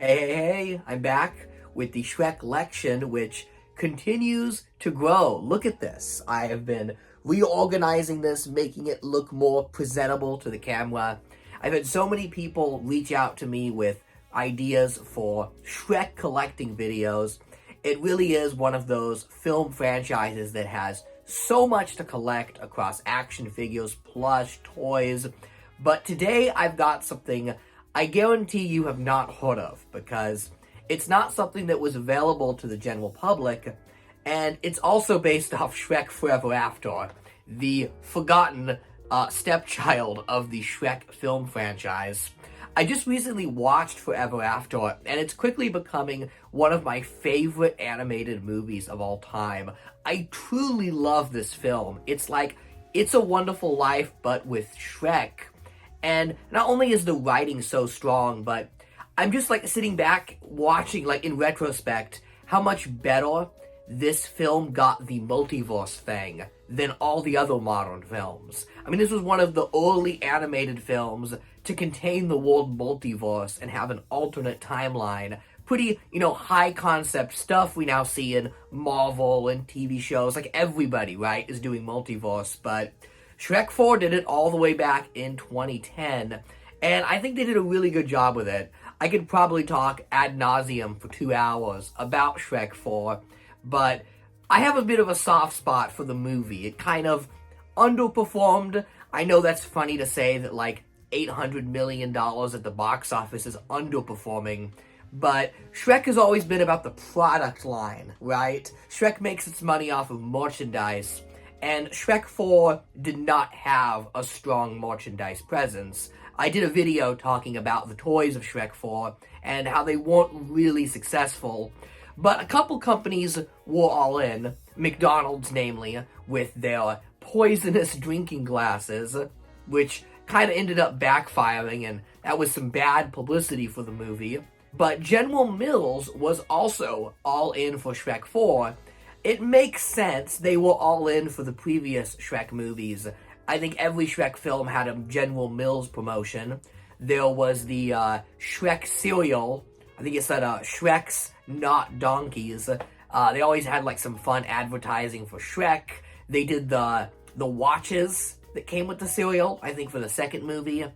Hey, I'm back with the Shrek collection, which continues to grow. Look at this. I have been reorganizing this, making it look more presentable to the camera. I've had so many people reach out to me with ideas for Shrek collecting videos. It really is one of those film franchises that has so much to collect across action figures, plush, toys. But today I've got something I guarantee you have not heard of, because it's not something that was available to the general public, and it's also based off Shrek Forever After, the forgotten stepchild of the Shrek film franchise. I just recently watched Forever After, and it's quickly becoming one of my favorite animated movies of all time. I truly love this film. It's like It's a Wonderful Life, but with Shrek. And not only is the writing so strong, but I'm just like sitting back watching, like in retrospect, how much better this film got the multiverse thing than all the other modern films. I mean, this was one of the early animated films to contain the word multiverse and have an alternate timeline. Pretty, high concept stuff we now see in Marvel and TV shows. Like everybody, right, is doing multiverse, but Shrek 4 did it all the way back in 2010, and I think they did a really good job with it. I could probably talk ad nauseum for 2 hours about Shrek 4, but I have a bit of a soft spot for the movie. It kind of underperformed. I know that's funny to say that like $800 million at the box office is underperforming, but Shrek has always been about the product line, right? Shrek makes its money off of merchandise, and Shrek 4 did not have a strong merchandise presence. I did a video talking about the toys of Shrek 4 and how they weren't really successful, but a couple companies were all in, McDonald's namely, with their poisonous drinking glasses, which kind of ended up backfiring, and that was some bad publicity for the movie. But General Mills was also all in for Shrek 4. It makes sense. They were all in for the previous Shrek movies. I think every Shrek film had a General Mills promotion. There was the Shrek cereal. I think it said Shrek's Not Donkeys. They always had like some fun advertising for Shrek. They did the watches that came with the cereal, I think for the second movie.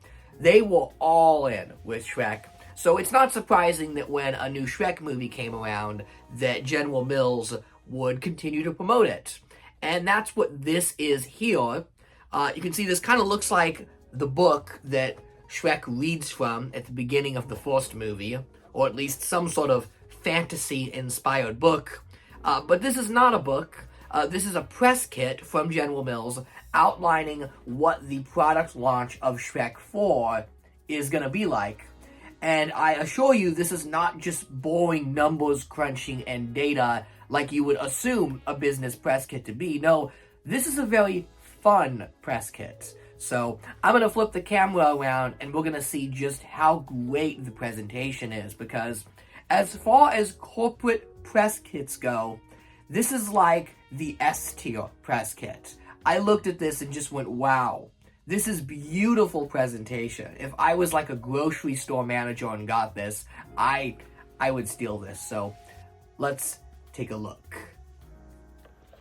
They were all in with Shrek. So it's not surprising that when a new Shrek movie came around, that General Mills would continue to promote it. And that's what this is here. You can see this kind of looks like the book that Shrek reads from at the beginning of the first movie, or at least some sort of fantasy-inspired book. But this is not a book. This is a press kit from General Mills outlining what the product launch of Shrek 4 is going to be like. And I assure you, this is not just boring numbers crunching and data like you would assume a business press kit to be. No, this is a very fun press kit. So I'm going to flip the camera around and we're going to see just how great the presentation is, because as far as corporate press kits go, this is like the S-tier press kit. I looked at this and just went, wow. This is beautiful presentation. If I was like a grocery store manager and got this, I would steal this. So let's take a look.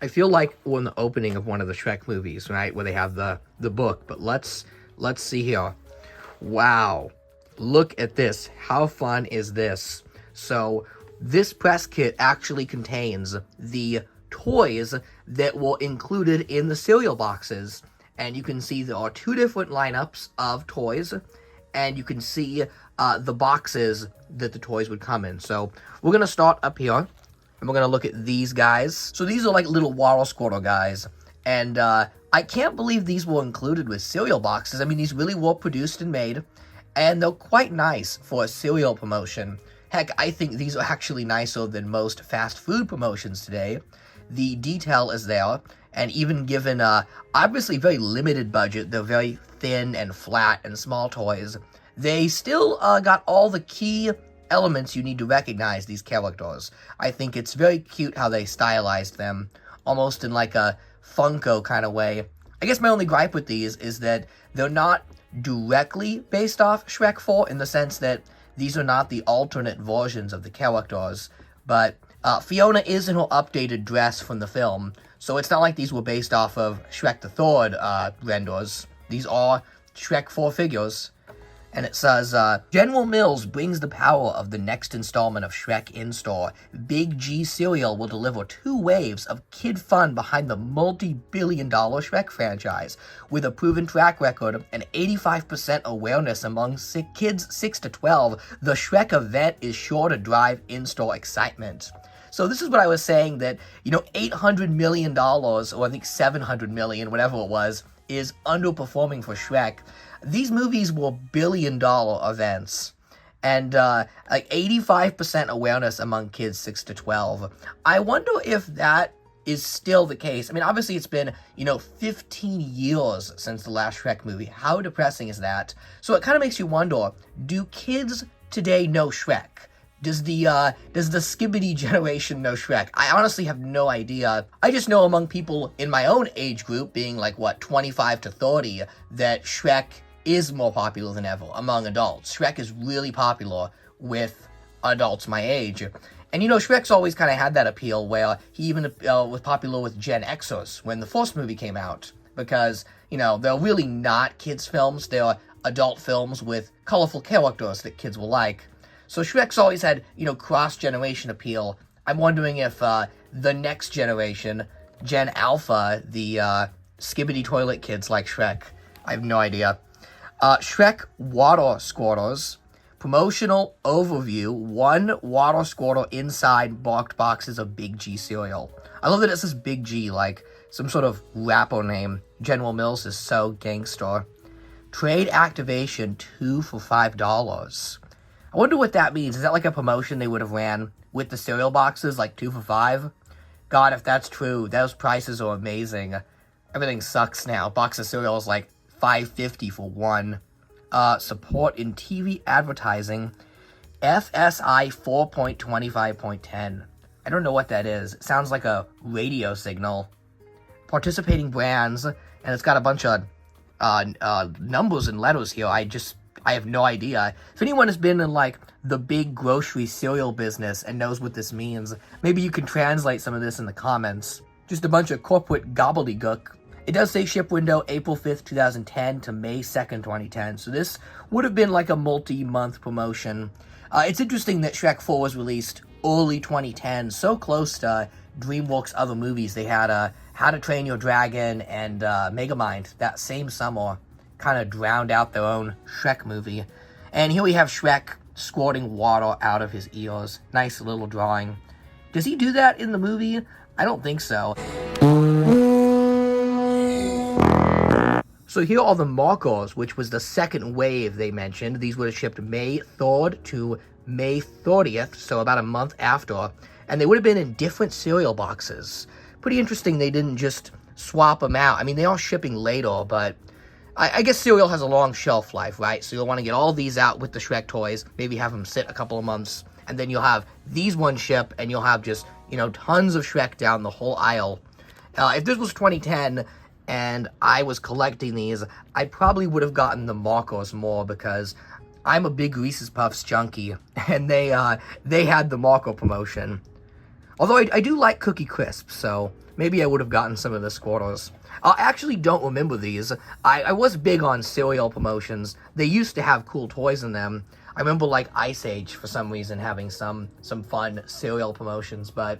I feel like we're in the opening of one of the Shrek movies, right? Where they have the book. But let's see here. Wow. Look at this. How fun is this? So this press kit actually contains the toys that were included in the cereal boxes. And you can see there are two different lineups of toys, and you can see the boxes that the toys would come in. So we're going to start up here, and we're going to look at these guys. So these are like little water squirter guys, and I can't believe these were included with cereal boxes. I mean, these really were produced and made, and they're quite nice for a cereal promotion. Heck, I think these are actually nicer than most fast food promotions today. The detail is there. And even given obviously very limited budget, they're very thin and flat and small toys, they still got all the key elements you need to recognize these characters. I think it's very cute how they stylized them, almost in like a Funko kind of way. I guess my only gripe with these is that they're not directly based off Shrek 4 in the sense that these are not the alternate versions of the characters, but Fiona is in her updated dress from the film, so it's not like these were based off of Shrek the Third renders. These are Shrek 4 figures. And it says, General Mills brings the power of the next installment of Shrek in store. Big G Cereal will deliver 2 waves of kid fun behind the multi-billion-dollar Shrek franchise. With a proven track record and 85% awareness among kids 6 to 12, the Shrek event is sure to drive in-store excitement. So this is what I was saying, that, $800 million, or I think $700 million, whatever it was, is underperforming for Shrek. These movies were billion-dollar events, and 85% awareness among kids 6 to 12. I wonder if that is still the case. I mean, obviously it's been, 15 years since the last Shrek movie. How depressing is that? So it kind of makes you wonder, do kids today know Shrek? Does the Skibbity generation know Shrek? I honestly have no idea. I just know among people in my own age group, being 25 to 30, that Shrek is more popular than ever among adults. Shrek is really popular with adults my age. And Shrek's always kind of had that appeal where he even was popular with Gen Xers when the first movie came out. Because, they're really not kids' films. They're adult films with colorful characters that kids will like. So Shrek's always had, cross-generation appeal. I'm wondering if the next generation, Gen Alpha, the Skibbity toilet kids like Shrek. I have no idea. Shrek water squirters. Promotional overview. 1 water squirter inside marked boxes of Big G cereal. I love that it says Big G, like some sort of rapper name. General Mills is so gangster. Trade activation 2 for $5. I wonder what that means. Is that like a promotion they would have ran with the cereal boxes, like 2 for $5? God, if that's true, those prices are amazing. Everything sucks now. Box of cereal is like $5.50 for 1. Support in TV advertising. FSI 4.25.10. I don't know what that is. It sounds like a radio signal. Participating brands, and it's got a bunch of numbers and letters here. I have no idea. If anyone has been in, the big grocery cereal business and knows what this means, maybe you can translate some of this in the comments. Just a bunch of corporate gobbledygook. It does say ship window April 5th, 2010 to May 2nd, 2010. So this would have been like a multi-month promotion. It's interesting that Shrek 4 was released early 2010, so close to Dreamworks' other movies. They had How to Train Your Dragon and Megamind that same summer. Kind of drowned out their own Shrek movie. And here we have Shrek squirting water out of his ears. Nice little drawing. Does he do that in the movie? I don't think so. So here are the markers, which was the second wave they mentioned. These would have shipped May 3rd to May 30th, so about a month after. And they would have been in different cereal boxes. Pretty interesting they didn't just swap them out. I mean, they are shipping later, but I guess cereal has a long shelf life, right? So you'll want to get all these out with the Shrek toys, maybe have them sit a couple of months, and then you'll have these ones ship, and you'll have just, tons of Shrek down the whole aisle. If this was 2010 and I was collecting these, I probably would have gotten the markers more because I'm a big Reese's Puffs junkie, and they had the marker promotion. Although I do like Cookie Crisps, so maybe I would have gotten some of the squirters. I actually don't remember these. I was big on cereal promotions. They used to have cool toys in them. I remember Ice Age for some reason having some fun cereal promotions, but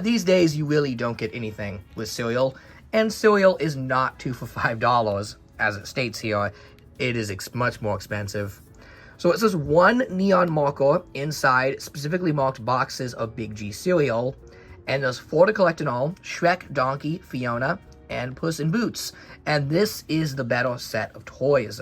these days you really don't get anything with cereal, and cereal is not 2 for $5, as it states here. It is much more expensive. So it says 1 neon marker inside specifically marked boxes of Big G cereal, and there's 4 to collect in all: Shrek, Donkey, Fiona, and Puss in Boots. And this is the better set of toys.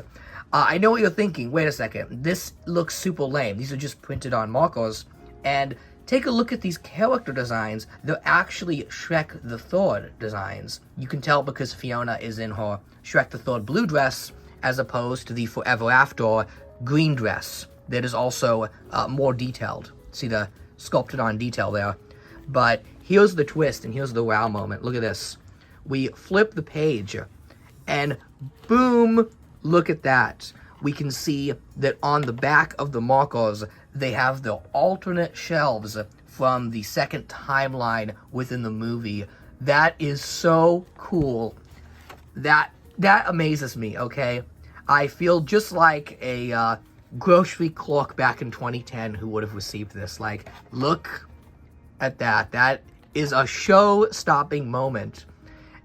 I know what you're thinking. Wait a second. This looks super lame. These are just printed on markers. And take a look at these character designs. They're actually Shrek the Third designs. You can tell because Fiona is in her Shrek the Third blue dress as opposed to the Forever After green dress that is also more detailed. See the sculpted on detail there. But here's the twist and here's the wow moment. Look at this. We flip the page and boom, look at that. we can see that on the back of the markers, they have the alternate shelves from the second timeline within the movie. That is so cool. That amazes me, okay? I feel just like a grocery clerk back in 2010 who would have received this. Like, look at that. That is a show-stopping moment.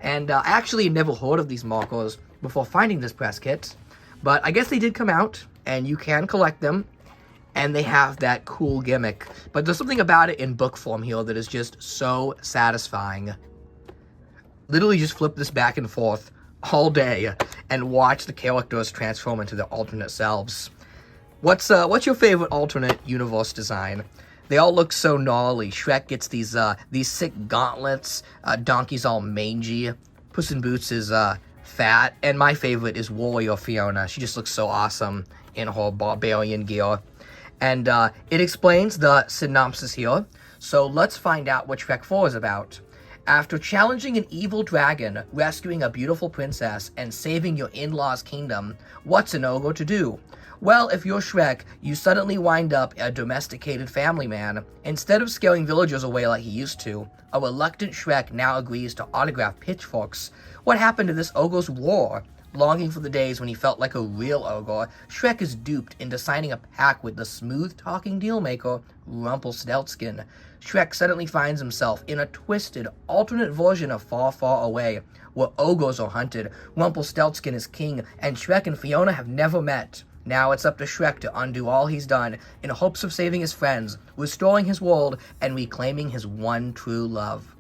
And I actually never heard of these markers before finding this press kit. But I guess they did come out, and you can collect them. And they have that cool gimmick. But there's something about it in book form here that is just so satisfying. Literally just flip this back and forth all day and watch the characters transform into their alternate selves. What's your favorite alternate universe design? They all look so gnarly. Shrek gets these sick gauntlets. Donkey's all mangy. Puss in Boots is fat. And my favorite is Warrior Fiona. She just looks so awesome in her barbarian gear. And it explains the synopsis here. So let's find out what Shrek 4 is about. After challenging an evil dragon, rescuing a beautiful princess, and saving your in-laws' kingdom, what's an ogre to do? Well, if you're Shrek, you suddenly wind up a domesticated family man. Instead of scaring villagers away like he used to, a reluctant Shrek now agrees to autograph pitchforks. What happened to this ogre's war? Longing for the days when he felt like a real ogre, Shrek is duped into signing a pact with the smooth-talking dealmaker, Rumpelstiltskin. Shrek suddenly finds himself in a twisted, alternate version of Far, Far Away, where ogres are hunted, Rumpelstiltskin is king, and Shrek and Fiona have never met. Now it's up to Shrek to undo all he's done, in hopes of saving his friends, restoring his world, and reclaiming his one true love.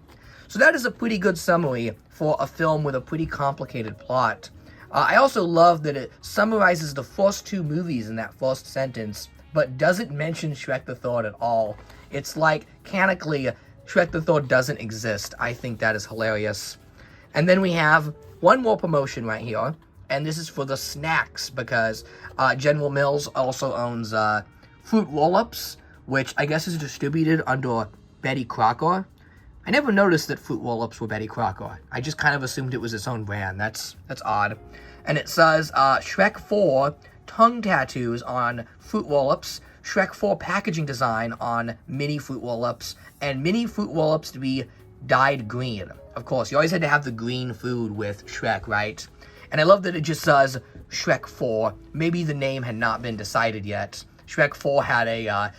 So that is a pretty good summary for a film with a pretty complicated plot. I also love that it summarizes the first two movies in that first sentence, but doesn't mention Shrek the Third at all. It's like, canonically, Shrek the Third doesn't exist. I think that is hilarious. And then we have one more promotion right here, and this is for the snacks, because General Mills also owns Fruit Roll-Ups, which I guess is distributed under Betty Crocker. I never noticed that Fruit Roll-Ups were Betty Crocker. I just kind of assumed it was its own brand. That's odd. And it says Shrek 4 tongue tattoos on Fruit Roll-Ups, Shrek 4 packaging design on mini Fruit Roll-Ups, and mini Fruit Roll-Ups to be dyed green. Of course, you always had to have the green food with Shrek, right? And I love that it just says Shrek 4. Maybe the name had not been decided yet. Shrek 4 had a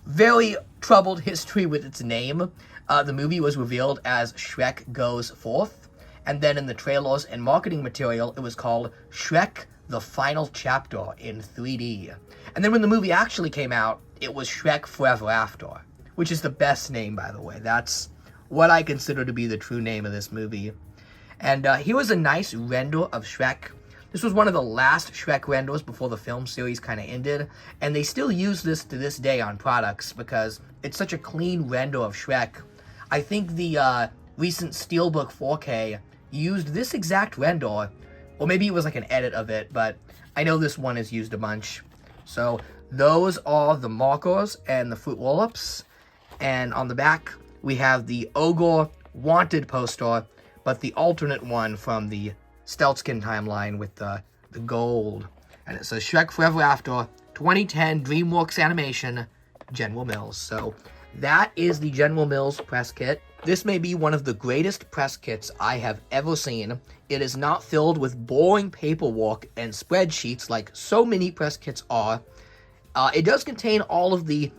very troubled history with its name. The movie was revealed as Shrek Goes Forth, and then in the trailers and marketing material, it was called Shrek the Final Chapter in 3D. And then when the movie actually came out, it was Shrek Forever After, which is the best name, by the way. That's what I consider to be the true name of this movie. And here was a nice render of Shrek. This was one of the last Shrek renders before the film series kind of ended, and they still use this to this day on products because it's such a clean render of Shrek. I think the recent Steelbook 4K used this exact render, or maybe it was like an edit of it, but I know this one is used a bunch. So those are the markers and the Fruit Roll-Ups, and on the back we have the Ogre Wanted poster, but the alternate one from the Steltzkin timeline with the gold. And it says Shrek Forever After, 2010 DreamWorks animation, General Mills. So that is the General Mills press kit. This may be one of the greatest press kits I have ever seen. It is not filled with boring paperwork and spreadsheets like so many press kits are. It does contain all of the,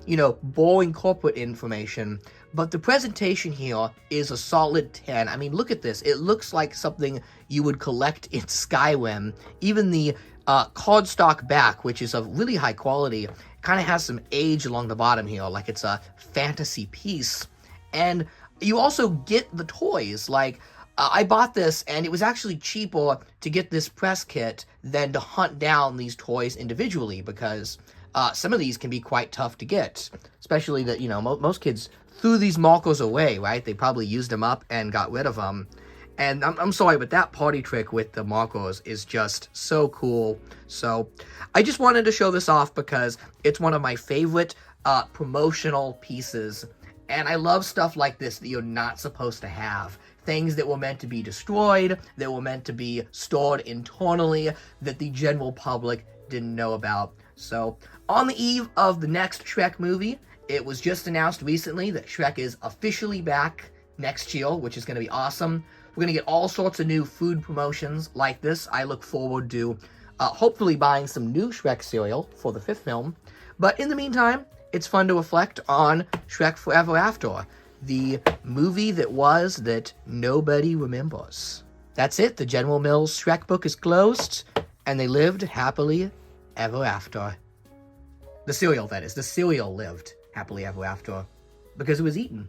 boring corporate information, but the presentation here is a solid 10. I mean, look at this. It looks like something you would collect in Skyrim. Even the cardstock back, which is of really high quality, kind of has some age along the bottom here, like it's a fantasy piece. And you also get the toys. Like, I bought this, and it was actually cheaper to get this press kit than to hunt down these toys individually, because some of these can be quite tough to get, especially that, most kids threw these markers away, right? They probably used them up and got rid of them. And I'm sorry, but that party trick with the markers is just so cool. So I just wanted to show this off because it's one of my favorite promotional pieces. And I love stuff like this that you're not supposed to have. Things that were meant to be destroyed, that were meant to be stored internally, that the general public didn't know about. So, on the eve of the next Shrek movie, it was just announced recently that Shrek is officially back next year, which is going to be awesome. We're going to get all sorts of new food promotions like this. I look forward to hopefully buying some new Shrek cereal for the 5th film. But in the meantime, it's fun to reflect on Shrek Forever After, the movie that nobody remembers. That's it. The General Mills Shrek book is closed, and they lived happily ever after. The cereal, that is. The cereal lived happily ever after because it was eaten.